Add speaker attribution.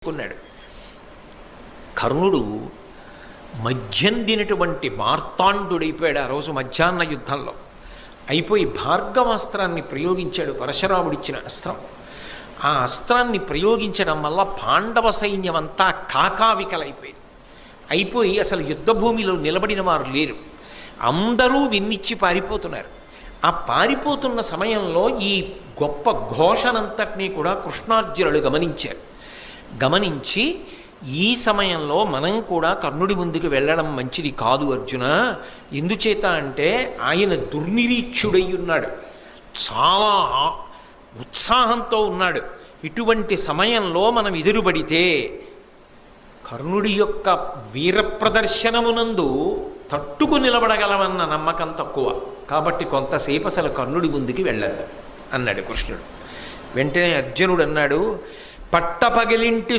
Speaker 1: ఉన్నాడు. కర్ణుడు మధ్యందినటువంటి మార్తాండుడైపోయాడు. ఆ రోజు మధ్యాహ్న యుద్ధంలో అయిపోయి భార్గవాస్త్రాన్ని ప్రయోగించాడు. పరశురాముడిచ్చిన అస్త్రం. ఆ అస్త్రాన్ని ప్రయోగించడం వల్ల పాండవ సైన్యం అంతా కాకావికలైపోయింది. అయిపోయి అసలు యుద్ధభూమిలో నిలబడిన వారు లేరు. అందరూ విన్నిచ్చి పారిపోతున్నారు. ఆ పారిపోతున్న సమయంలో ఈ గొప్ప ఘోషనంతటినీ కూడా కృష్ణార్జునులు గమనించారు. గమనించి ఈ సమయంలో మనం కూడా కర్ణుడి ముందుకు వెళ్ళడం మంచిది కాదు అర్జున. ఎందుచేత అంటే ఆయన దుర్నిరీక్షుడై ఉన్నాడు, చాలా ఉత్సాహంతో ఉన్నాడు. ఇటువంటి సమయంలో మనం ఎదురుపడితే కర్ణుడి యొక్క వీర ప్రదర్శనమునందు తట్టుకు నిలబడగలమన్న నమ్మకం తక్కువ. కాబట్టి కొంతసేపు అసలు కర్ణుడి ముందుకి వెళ్ళద్దు అన్నాడు కృష్ణుడు. వెంటనే అర్జునుడు అన్నాడు, పట్టపగిలింటి